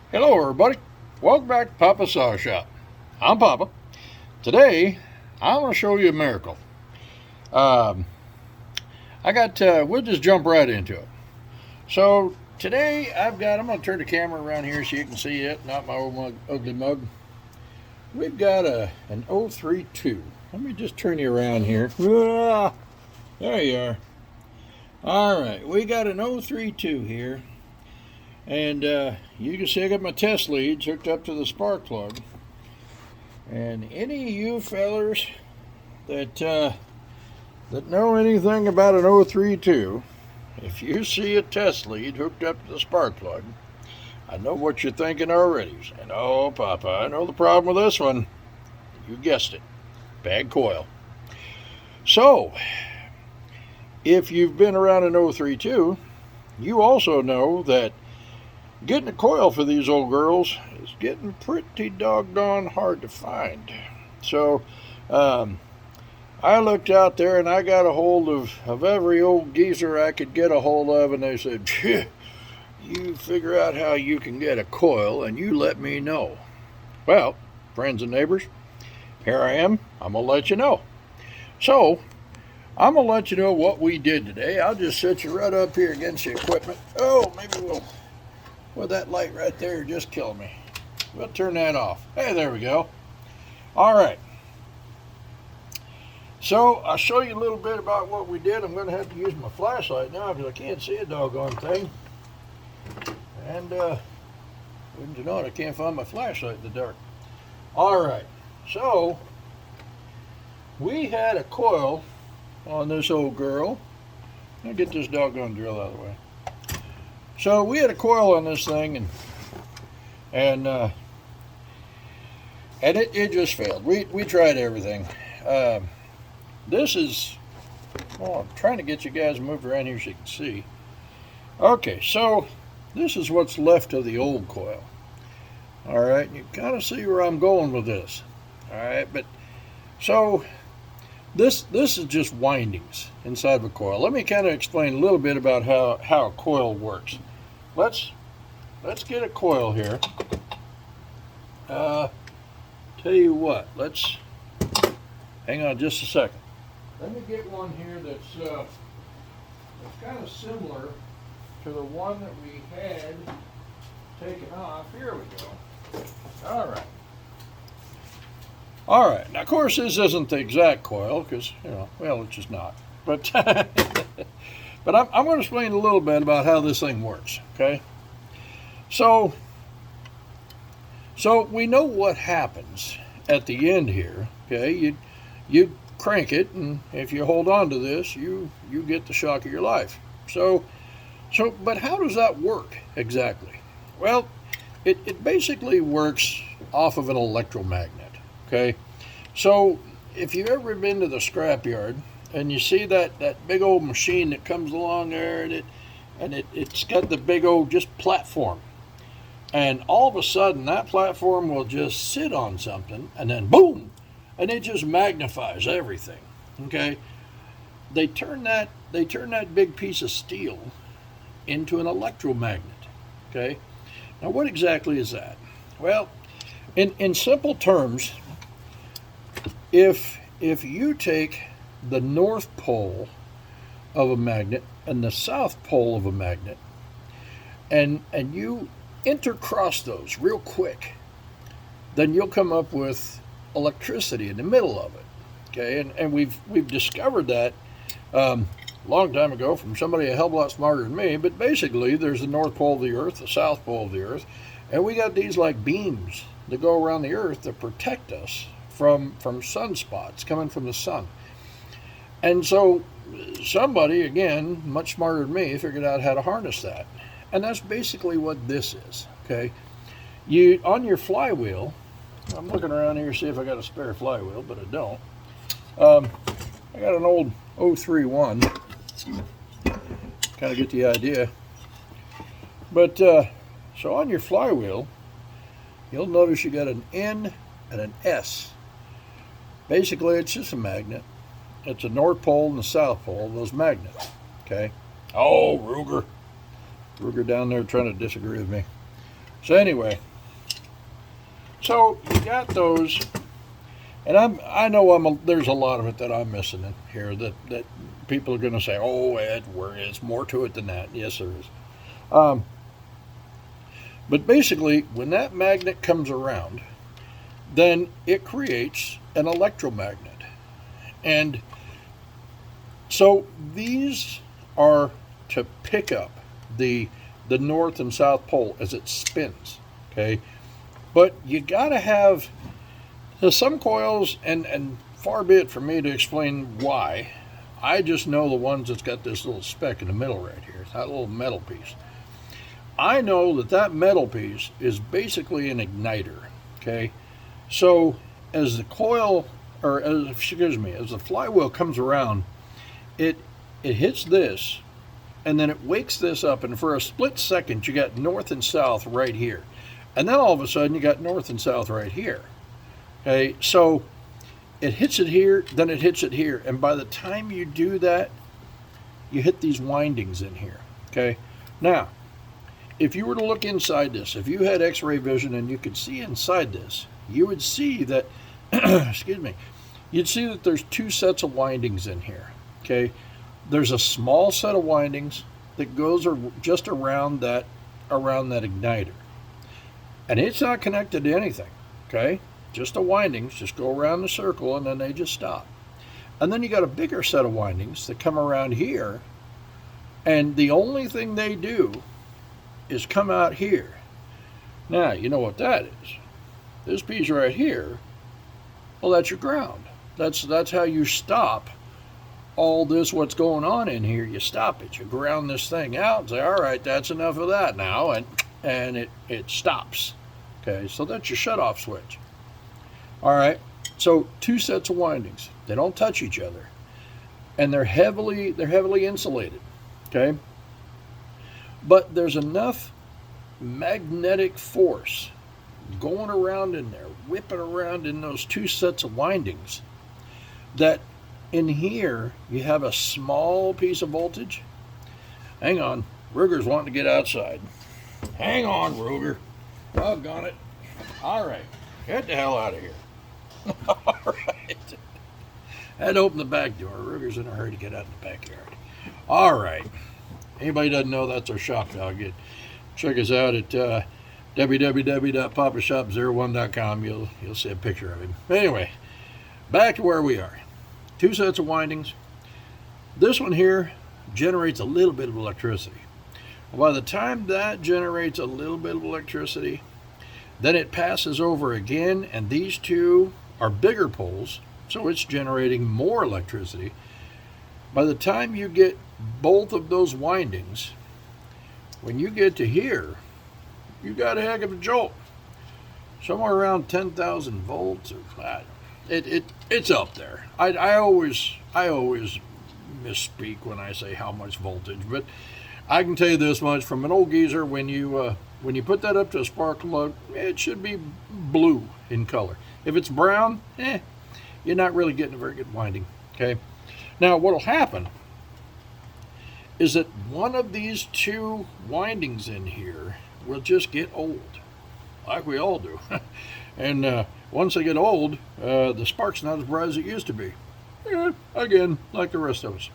Hello, everybody. Welcome back to Papa's Saw Shop. I'm Papa. Today, I'm going to show you a miracle. Um, we'll just jump right into it. So, today, I'm going to turn the camera around here so you can see it, not my old ugly mug. We've got an 032. Let me just turn you around here. Ah, there you are. All right, we got an 032 here. And you can see I got my test leads hooked up to the spark plug. And any of you fellers that know anything about an 032, if you see a test lead hooked up to the spark plug, I know what you're thinking already. You're saying, "Oh, Papa, I know the problem with this one." You guessed it, bad coil. So, if you've been around an 032, you also know that getting a coil for these old girls is getting pretty doggone hard to find. So I looked out there and I got a hold of every old geezer I could get a hold of, and they said, "You figure out how you can get a coil and you let me know." Well, friends and neighbors, here I am. I'm going to let you know. So I'm going to let you know what we did today. I'll just set you right up here against the equipment. Oh, maybe we'll... Well, that light right there just killed me. We'll turn that off. Hey, there we go. All right. So I'll show you a little bit about what we did. I'm going to have to use my flashlight now because I can't see a doggone thing. And wouldn't you know it, I can't find my flashlight in the dark. All right. So we had a coil on this old girl. I'll get this doggone drill out of the way. So we had a coil on this thing, and it just failed. We tried everything. This is, well, I'm trying to get you guys moved around here so you can see. Okay, so this is what's left of the old coil. All right, you kind of see where I'm going with this. All right, but so this is just windings inside of a coil. Let me kind of explain a little bit about how a coil works. Let's get a coil here. Tell you what, let's hang on just a second. Let me get one here that's kind of similar to the one that we had taken off. Here we go. All right. All right. Now, of course, this isn't the exact coil because, well, it's just not. But but I'm going to explain a little bit about how this thing works. Okay. So we know what happens at the end here. Okay. You crank it, and if you hold on to this, you get the shock of your life. So but how does that work exactly? Well, it basically works off of an electromagnet. Okay. So if you've ever been to the scrapyard and you see that big old machine that comes along there, and it's got the big old just platform, and all of a sudden that platform will just sit on something, and then boom, and it just magnifies everything. Okay, they turn that big piece of steel into an electromagnet. Okay, now what exactly is that? Well, in simple terms, if you take the north pole of a magnet and the south pole of a magnet, and you intercross those real quick, then you'll come up with electricity in the middle of it. Okay, and we've discovered that a long time ago from somebody a hell of a lot smarter than me. But basically, there's the north pole of the earth, the south pole of the earth, and we got these like beams that go around the earth that protect us from sunspots coming from the sun. And so somebody, again, much smarter than me, figured out how to harness that. And that's basically what this is. Okay, you on your flywheel. I'm looking around here to see if I got a spare flywheel, but I don't. I got an old 031. Kind of get the idea. But so on your flywheel, you'll notice you got an N and an S. Basically, it's just a magnet. It's a north pole and the south pole of those magnets. Okay. Oh, Ruger down there trying to disagree with me. So anyway, so you got those, and I know there's a lot of it that I'm missing in here that people are going to say, oh, Ed, it's more to it than that. Yes, there is. Um, but basically, when that magnet comes around, then it creates an electromagnet. And so these are to pick up the north and south pole as it spins, okay? But you got to have some coils, and far be it from me to explain why. I just know the ones that's got this little speck in the middle right here, that little metal piece. I know that metal piece is basically an igniter, okay? So as the coil, or as the flywheel comes around, it hits this, and then it wakes this up, and for a split second you got north and south right here, and then all of a sudden you got north and south right here. Okay, so it hits it here, then it hits it here, and by the time you do that, you hit these windings in here. Okay, now if you were to look inside this, if you had x-ray vision and you could see inside this, you would see that excuse me, you'd see that there's two sets of windings in here. Okay, there's a small set of windings that goes just around that igniter, and it's not connected to anything. Okay, just the windings just go around the circle and then they just stop. And then you got a bigger set of windings that come around here, and the only thing they do is come out here. Now you know what that is. This piece right here, well, that's your ground. That's how you stop all this, what's going on in here. You stop it. You ground this thing out and say, all right, that's enough of that now, and it stops. Okay, so that's your shut-off switch. All right, so two sets of windings. They don't touch each other, and they're heavily insulated. Okay, but there's enough magnetic force going around in there, whipping around in those two sets of windings, that in here you have a small piece of voltage. Hang on, Ruger's wanting to get outside. Hang on, Ruger. Doggone it. All right, get the hell out of here. All right. I had to open the back door. Ruger's in a hurry to get out in the backyard. All right. Anybody doesn't know, that's our shop dog. Check us out at www.papashop01.com. You'll see a picture of him. Anyway, back to where we are. Two sets of windings. This one here generates a little bit of electricity. By the time that generates a little bit of electricity, then it passes over again, and these two are bigger poles, so it's generating more electricity. By the time you get both of those windings, when you get to here, you got a heck of a jolt. Somewhere around 10,000 volts, or it's up there. I always misspeak when I say how much voltage, but I can tell you this much from an old geezer: when you put that up to a spark plug, it should be blue in color. If it's brown, you're not really getting a very good winding. Okay. Now what'll happen is that one of these two windings in here will just get old, like we all do. And once they get old, the spark's not as bright as it used to be. Again, like the rest of us.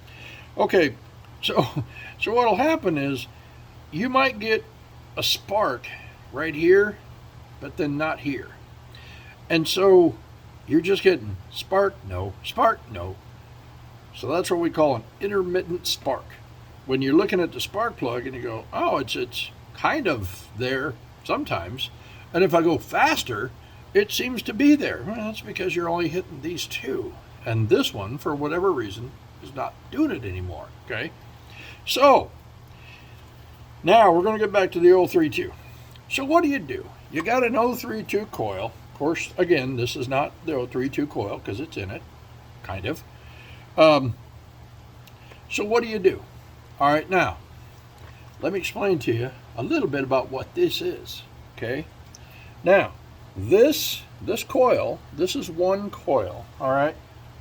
Okay, so what'll happen is you might get a spark right here, but then not here. And so you're just getting spark, no, spark, no. So that's what we call an intermittent spark. When you're looking at the spark plug and you go, oh, it's kind of there sometimes, and if I go faster, it seems to be there. Well, that's because you're only hitting these two, and this one, for whatever reason, is not doing it anymore. Okay, so now we're going to get back to the 032. So what do? You got an 032 coil. Of course, again, this is not the 032 coil because it's in it, kind of. So what do? All right, now let me explain to you a little bit about what this is. Okay, now this coil, this is one coil, all right,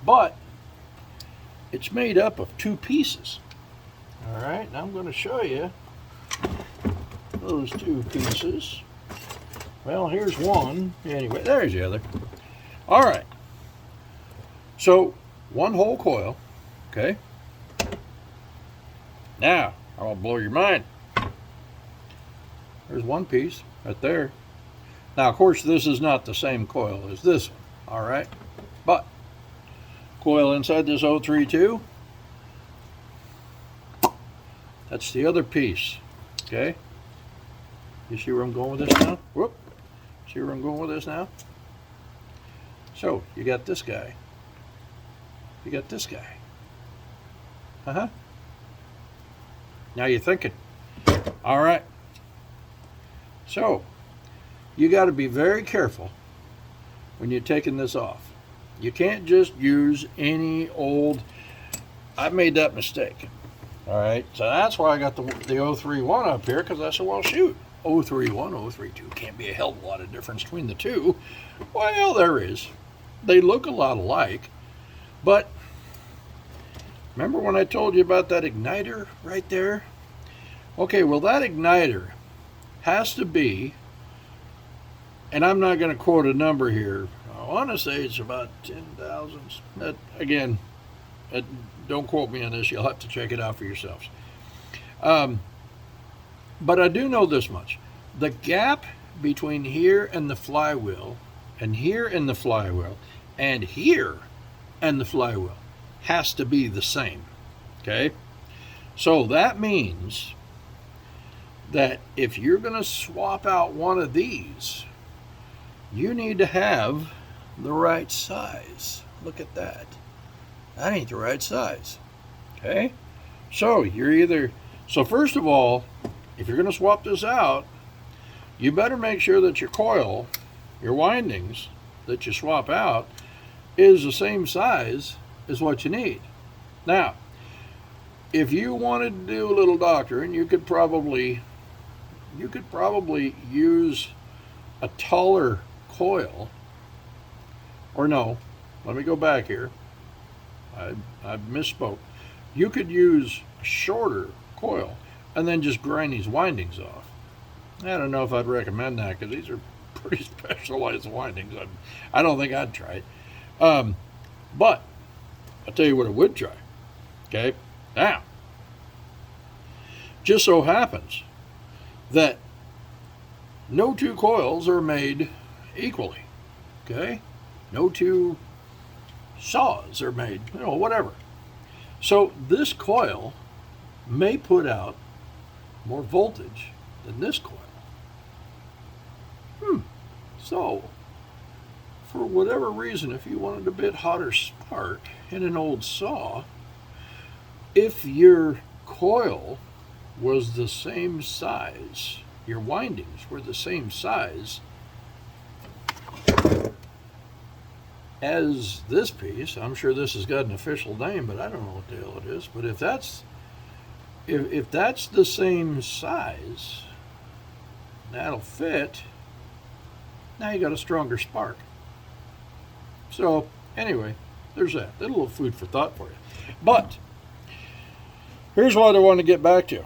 but it's made up of two pieces. All right, now I'm going to show you those two pieces. Well, here's one. Anyway, there's the other. All right. So, one whole coil, okay? Now, I'm going to blow your mind. There's one piece right there. Now, of course, this is not the same coil as this one, all right? But, coil inside this 032, that's the other piece, okay? You see where I'm going with this now? Whoop. See where I'm going with this now? So, you got this guy. You got this guy. Uh-huh. Now you're thinking. All right. So, you got to be very careful when you're taking this off. You can't just use any old, I made that mistake. All right. So that's why I got the 031 up here, because I said, well, shoot. 031, 032 can't be a hell of a lot of difference between the two. Well, there is. They look a lot alike, but remember when I told you about that igniter right there? Okay, well, that igniter has to be, and I'm not going to quote a number here. I want to say it's about 10,000. Again, don't quote me on this. You'll have to check it out for yourselves. But I do know this much. The gap between here and the flywheel, and here and the flywheel, and here and the flywheel has to be the same. Okay? So that means that if you're going to swap out one of these, you need to have the right size. Look at that. That ain't the right size. Okay? So so first of all, if you're going to swap this out, you better make sure that your coil, your windings that you swap out, is the same size as what you need. Now, if you wanted to do a little doctoring, you could probably use a taller coil. Or no, let me go back here. I misspoke. You could use a shorter coil and then just grind these windings off. I don't know if I'd recommend that, because these are pretty specialized windings. I don't think I'd try it. But I'll tell you what I would try. Okay? Now, just so happens that no two coils are made equally. Okay? No two saws are made, whatever. So this coil may put out more voltage than this coil. So, for whatever reason, if you wanted a bit hotter spark in an old saw, if your coil was the same size, your windings were the same size as this piece, I'm sure this has got an official name, but I don't know what the hell it is, but if that's the same size, that'll fit. Now you got a stronger spark. So anyway, there's that. A little food for thought for you. But here's what I want to get back to.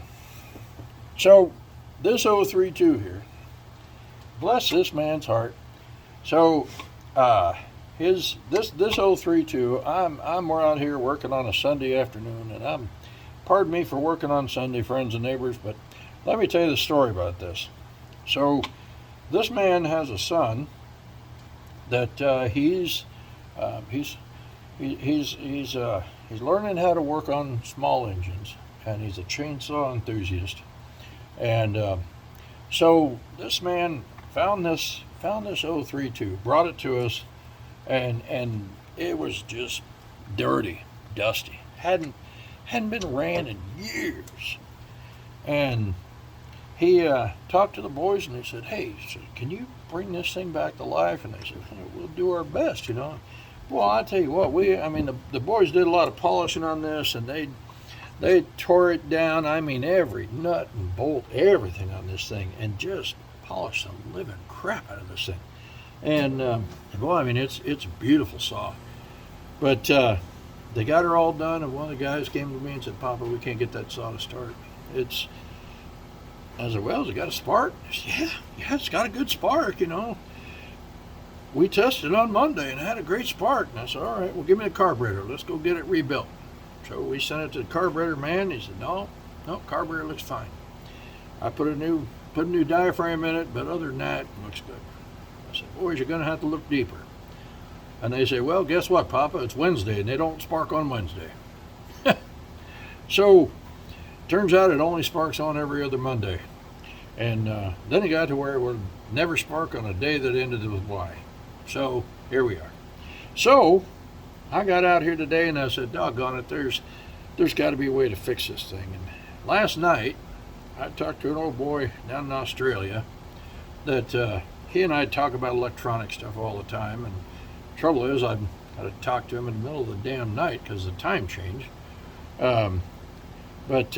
So this 032 here, bless this man's heart. So this 032, I'm out here working on a Sunday afternoon, and pardon me for working on Sunday, friends and neighbors, but let me tell you the story about this. So this man has a son that he's learning how to work on small engines, and he's a chainsaw enthusiast. And so this man found this 032, brought it to us, and it was just dirty, dusty. Hadn't been ran in years. And he talked to the boys, and they said, "Hey, can you bring this thing back to life?" And they said, "We'll do our best, Well, I tell you what, the boys did a lot of polishing on this, and they tore it down. I mean, every nut and bolt, everything on this thing, and just polished the living crap out of this thing. And it's a beautiful saw. But they got her all done, and one of the guys came to me and said, "Papa, we can't get that saw to start. I said, well, has it got a spark? He said, yeah, it's got a good spark, you know. We tested it on Monday and it had a great spark. And I said, all right, well, give me the carburetor. Let's go get it rebuilt. So we sent it to the carburetor man. He said, no, carburetor looks fine. I put a new diaphragm in it, but other than that, it looks good. I said, boys, you're going to have to look deeper. And they say, well, guess what, Papa? It's Wednesday, and they don't spark on Wednesday. So, turns out it only sparks on every other Monday. And then it got to where it would never spark on a day that ended with Y. So, here we are. So, I got out here today and I said, doggone it, there's got to be a way to fix this thing. And last night, I talked to an old boy down in Australia that he and I talk about electronic stuff all the time. And the trouble is, I've got to talk to him in the middle of the damn night because the time changed. But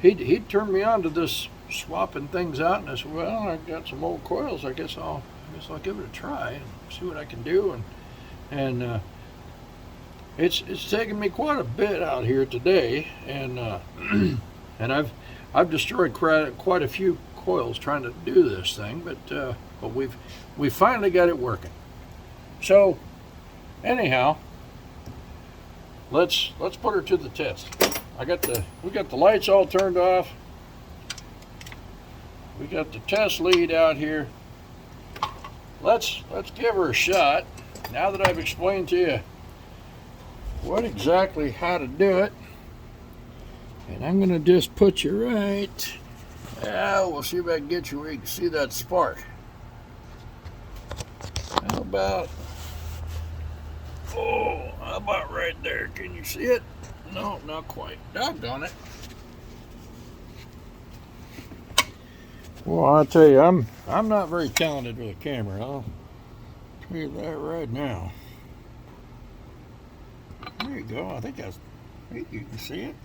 he turned me on to this swapping things out, and I said, well, I've got some old coils. I guess I'll give it a try and see what I can do. And it's taken me quite a bit out here today, and and I've destroyed quite a few coils trying to do this thing, but we've finally got it working. So anyhow, let's put her to the test. We got the lights all turned off. We got the test lead out here. Let's give her a shot. Now that I've explained to you how to do it, and I'm gonna just put you right. We'll see if I can get you where you can see that spark. How about right there? Can you see it? No, not quite. Doggone it. Well, I'll tell you, I'm not very talented with a camera. I'll tell you that right now. There you go. I think you can see it.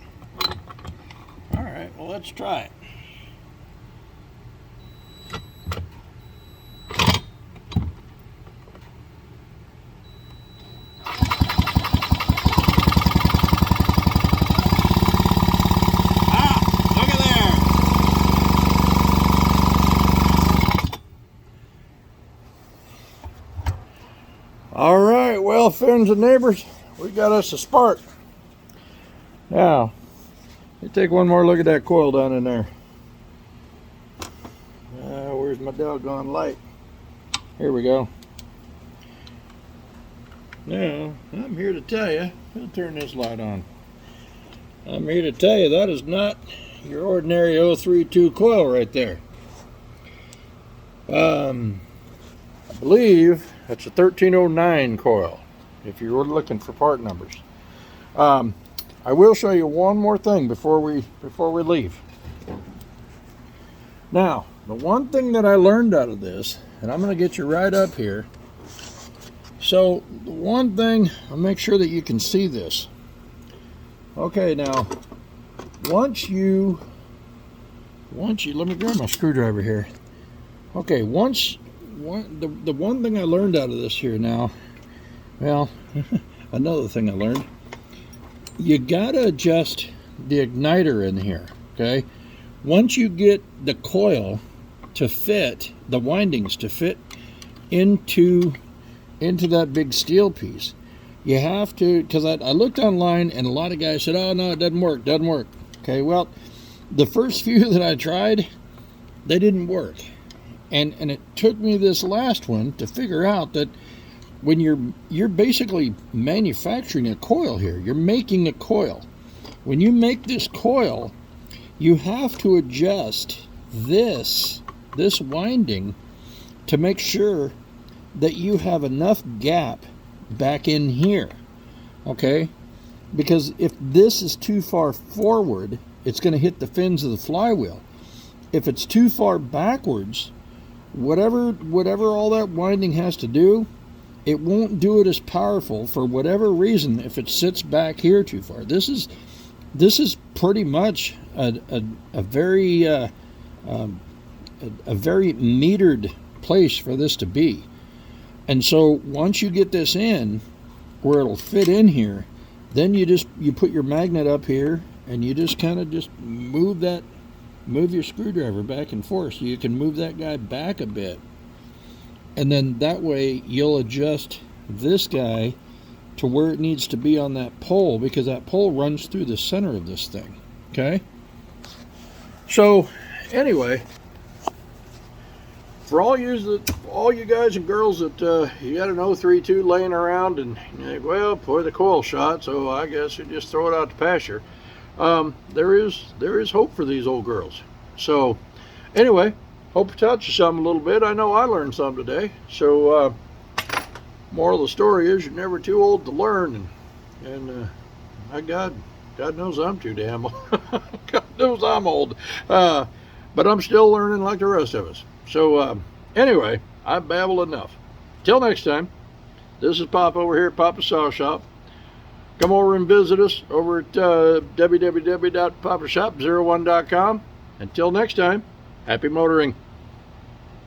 All right. Well, let's try it. All right, well, friends and neighbors, we got us a spark. Now, you take one more look at that coil down in there. Where's my doggone light? Here we go. Now, I'm here to tell you, I'll turn this light on. I'm here to tell you that is not your ordinary 032 coil right there. I believe that's a 1309 coil, if you were looking for part numbers. I will show you one more thing before we leave. Now, the one thing that I learned out of this, and I'm going to get you right up here. So, the one thing, I'll make sure that you can see this. Okay, now, once you, let me grab my screwdriver here. Okay, the one thing I learned out of this here now, well, another thing I learned, you gotta adjust the igniter in here, okay? Once you get the coil to fit, the windings to fit into that big steel piece, you have to, because I looked online and a lot of guys said, oh no, it doesn't work. Okay, well, the first few that I tried, they didn't work. And it took me this last one to figure out that when you're basically manufacturing a coil here, you're making a coil. When you make this coil, you have to adjust this winding to make sure that you have enough gap back in here, okay? Because if this is too far forward, it's going to hit the fins of the flywheel. If it's too far backwards, whatever all that winding has to do, it won't do it as powerful for whatever reason if it sits back here too far. This is pretty much a very metered place for this to be. And so once you get this in where it'll fit in here, then you put your magnet up here and you just kind of just move that move your screwdriver back and forth so you can move that guy back a bit. And then that way you'll adjust this guy to where it needs to be on that pole, because that pole runs through the center of this thing. Okay? So, anyway, for all you guys and girls that you got an 032 laying around and you think, well, boy, the coil shot, so I guess you just throw it out to pasture. There is hope for these old girls. So, anyway, hope it taught you something a little bit. I know I learned something today. So, moral of the story is you're never too old to learn, and my God knows I'm too damn old. God knows I'm old, but I'm still learning like the rest of us. So anyway, I've babbled enough. Till next time, this is Pop over here at Papa's Saw Shop. Come over and visit us over at www.papashop01.com. Until next time, happy motoring.